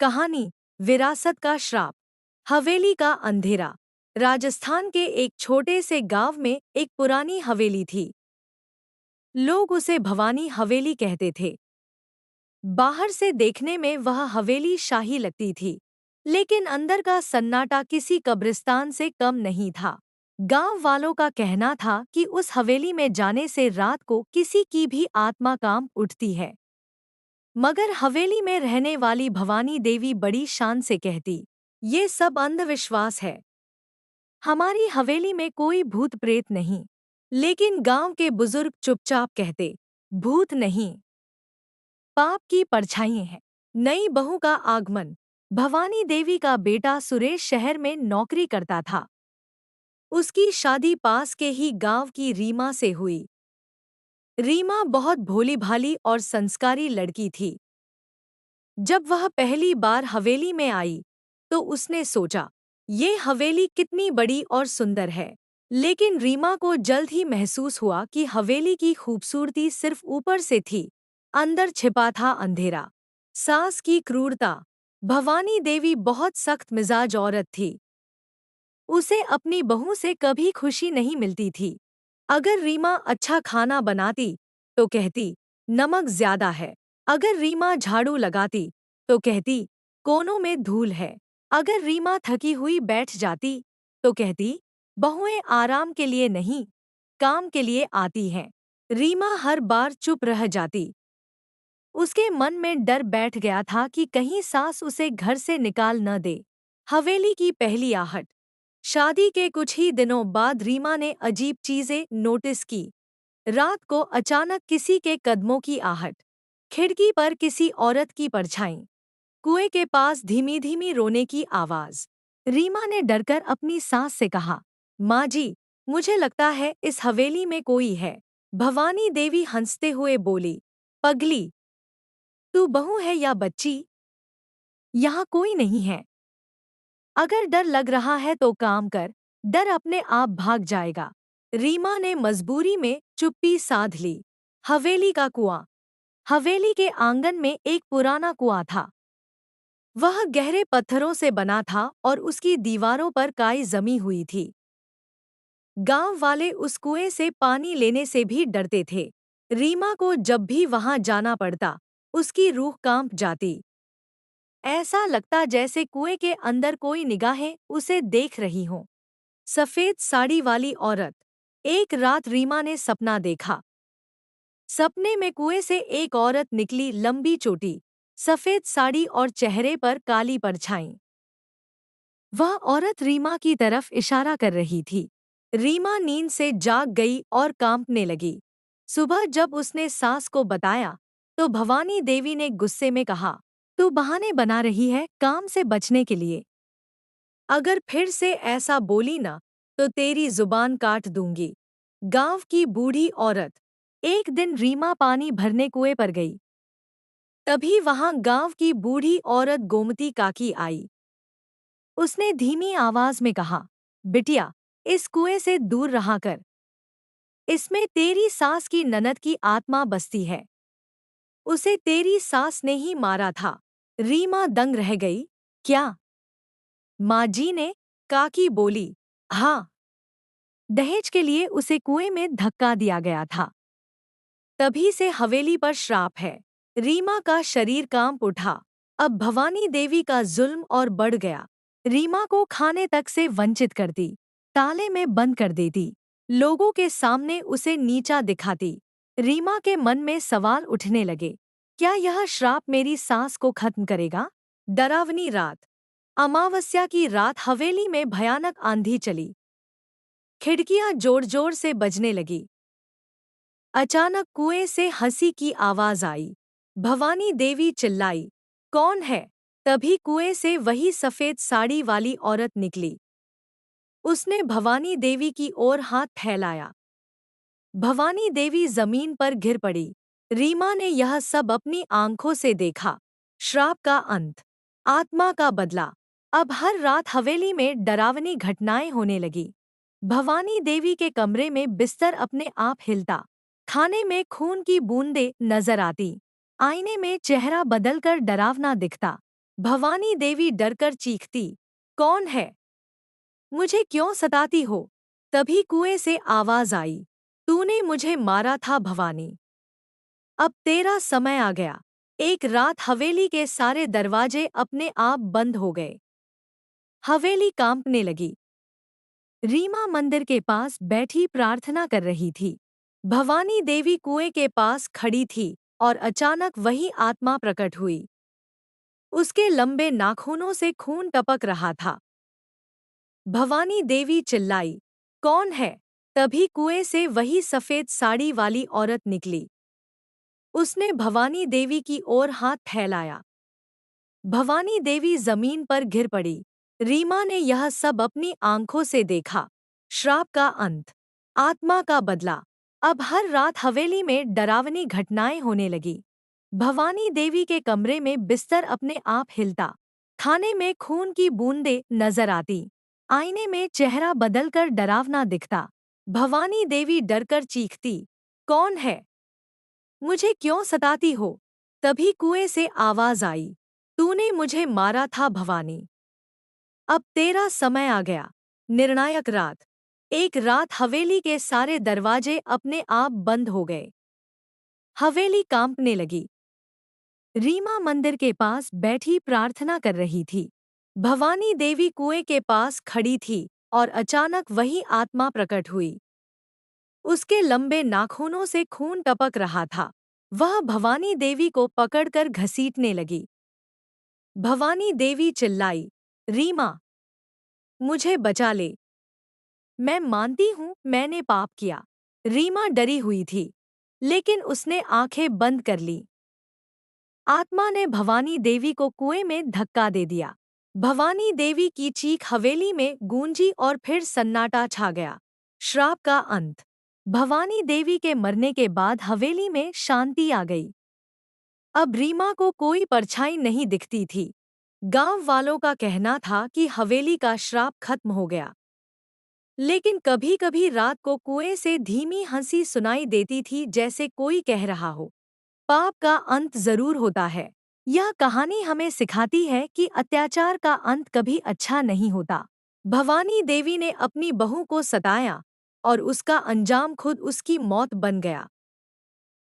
कहानी विरासत का श्राप। हवेली का अंधेरा। राजस्थान के एक छोटे से गांव में एक पुरानी हवेली थी। लोग उसे भवानी हवेली कहते थे। बाहर से देखने में वह हवेली शाही लगती थी, लेकिन अंदर का सन्नाटा किसी कब्रिस्तान से कम नहीं था। गांव वालों का कहना था कि उस हवेली में जाने से रात को किसी की भी आत्मा कांप उठती है। मगर हवेली में रहने वाली भवानी देवी बड़ी शान से कहती, ये सब अंधविश्वास है। हमारी हवेली में कोई भूत प्रेत नहीं। लेकिन गांव के बुजुर्ग चुपचाप कहते, भूत नहीं, पाप की परछाइयां हैं। नई बहू का आगमन। भवानी देवी का बेटा सुरेश शहर में नौकरी करता था। उसकी शादी पास के ही गांव की रीमा से हुई। रीमा बहुत भोली भाली और संस्कारी लड़की थी। जब वह पहली बार हवेली में आई तो उसने सोचा, ये हवेली कितनी बड़ी और सुंदर है। लेकिन रीमा को जल्द ही महसूस हुआ कि हवेली की खूबसूरती सिर्फ ऊपर से थी, अंदर छिपा था अंधेरा। सास की क्रूरता। भवानी देवी बहुत सख्त मिजाज औरत थी। उसे अपनी बहू से कभी खुशी नहीं मिलती थी। अगर रीमा अच्छा खाना बनाती तो कहती, नमक ज्यादा है। अगर रीमा झाड़ू लगाती तो कहती, कोनों में धूल है। अगर रीमा थकी हुई बैठ जाती तो कहती, बहुएं आराम के लिए नहीं, काम के लिए आती हैं। रीमा हर बार चुप रह जाती। उसके मन में डर बैठ गया था कि कहीं सास उसे घर से निकाल न दे। हवेली की पहली आहट। शादी के कुछ ही दिनों बाद रीमा ने अजीब चीजें नोटिस की। रात को अचानक किसी के कदमों की आहट, खिड़की पर किसी औरत की परछाई, कुएं के पास धीमी धीमी रोने की आवाज। रीमा ने डरकर अपनी सास से कहा, माँ जी, मुझे लगता है इस हवेली में कोई है। भवानी देवी हंसते हुए बोली, पगली, तू बहू है या बच्ची? यहाँ कोई नहीं है। अगर डर लग रहा है तो काम कर, डर अपने आप भाग जाएगा। रीमा ने मजबूरी में चुप्पी साध ली। हवेली का कुआं। हवेली के आंगन में एक पुराना कुआं था। वह गहरे पत्थरों से बना था और उसकी दीवारों पर काई जमी हुई थी। गांव वाले उस कुएं से पानी लेने से भी डरते थे। रीमा को जब भी वहां जाना पड़ता, उसकी रूह कांप जाती। ऐसा लगता जैसे कुएं के अंदर कोई निगाहें उसे देख रही हों। सफेद साड़ी वाली औरत। एक रात रीमा ने सपना देखा। सपने में कुएं से एक औरत निकली, लंबी चोटी, सफेद साड़ी और चेहरे पर काली परछाई। वह औरत रीमा की तरफ इशारा कर रही थी। रीमा नींद से जाग गई और कांपने लगी। सुबह जब उसने सास को बताया तो भवानी देवी ने गुस्से में कहा, तू बहाने बना रही है काम से बचने के लिए। अगर फिर से ऐसा बोली ना तो तेरी जुबान काट दूंगी। गांव की बूढ़ी औरत। एक दिन रीमा पानी भरने कुएं पर गई। तभी वहां गांव की बूढ़ी औरत गोमती काकी आई। उसने धीमी आवाज में कहा, बिटिया, इस कुएं से दूर रहा कर। इसमें तेरी सास की ननद की आत्मा बसती है। उसे तेरी सास ने ही मारा था। रीमा दंग रह गई। क्या? माँ जी ने? काकी बोली, हाँ, दहेज के लिए उसे कुएं में धक्का दिया गया था। तभी से हवेली पर श्राप है। रीमा का शरीर कांप उठा। अब भवानी देवी का जुल्म और बढ़ गया। रीमा को खाने तक से वंचित करती, ताले में बंद कर देती, लोगों के सामने उसे नीचा दिखाती। रीमा के मन में सवाल उठने लगे, क्या यह श्राप मेरी सास को खत्म करेगा? डरावनी रात। अमावस्या की रात हवेली में भयानक आंधी चली। खिड़कियां जोर जोर से बजने लगी। अचानक कुएं से हंसी की आवाज आई। भवानी देवी चिल्लाई, कौन है? तभी कुएं से वही सफेद साड़ी वाली औरत निकली। उसने भवानी देवी की ओर हाथ फैलाया। भवानी देवी जमीन पर गिर पड़ी। रीमा ने यह सब अपनी आंखों से देखा। श्राप का अंत, आत्मा का बदला। अब हर रात हवेली में डरावनी घटनाएं होने लगी। भवानी देवी के कमरे में बिस्तर अपने आप हिलता, खाने में खून की बूंदें नजर आती, आईने में चेहरा बदलकर डरावना दिखता। भवानी देवी डरकर चीखती, कौन है? मुझे क्यों सताती हो? तभी कुएं से आवाज आई, तूने मुझे मारा था भवानी। अब तेरा समय आ गया। एक रात हवेली के सारे दरवाजे अपने आप बंद हो गए। हवेली कांपने लगी। रीमा मंदिर के पास बैठी प्रार्थना कर रही थी। भवानी देवी कुएं के पास खड़ी थी और अचानक वही आत्मा प्रकट हुई। उसके लंबे नाखूनों से खून टपक रहा था। भवानी देवी चिल्लाई, कौन है? तभी कुएं से वही सफेद साड़ी वाली औरत निकली। उसने भवानी देवी की ओर हाथ फैलाया। भवानी देवी जमीन पर गिर पड़ी। रीमा ने यह सब अपनी आंखों से देखा। श्राप का अंत, आत्मा का बदला। अब हर रात हवेली में डरावनी घटनाएं होने लगी। भवानी देवी के कमरे में बिस्तर अपने आप हिलता। खाने में खून की बूंदें नजर आती। आईने में चेहरा बदलकर डरावना दिखता। भवानी देवी डरकर चीखती, कौन है? मुझे क्यों सताती हो? तभी कुएं से आवाज आई, तूने मुझे मारा था भवानी। अब तेरा समय आ गया। निर्णायक रात। एक रात हवेली के सारे दरवाजे अपने आप बंद हो गए। हवेली कांपने लगी। रीमा मंदिर के पास बैठी प्रार्थना कर रही थी। भवानी देवी कुएं के पास खड़ी थी और अचानक वही आत्मा प्रकट हुई। उसके लंबे नाखूनों से खून टपक रहा था। वह भवानी देवी को पकड़कर घसीटने लगी। भवानी देवी चिल्लाई, रीमा, मुझे बचा ले। मैं मानती हूँ मैंने पाप किया। रीमा डरी हुई थी, लेकिन उसने आंखें बंद कर ली। आत्मा ने भवानी देवी को कुएं में धक्का दे दिया। भवानी देवी की चीख हवेली में गूंजी और फिर सन्नाटा छा गया। श्राप का अंत। भवानी देवी के मरने के बाद हवेली में शांति आ गई। अब रीमा को कोई परछाई नहीं दिखती थी। गांव वालों का कहना था कि हवेली का श्राप खत्म हो गया। लेकिन कभी-कभी रात को कुएं से धीमी हंसी सुनाई देती थी, जैसे कोई कह रहा हो, पाप का अंत जरूर होता है। यह कहानी हमें सिखाती है कि अत्याचार का अंत कभी अच्छा नहीं होता। भवानी देवी ने अपनी बहू को सताया और उसका अंजाम खुद उसकी मौत बन गया।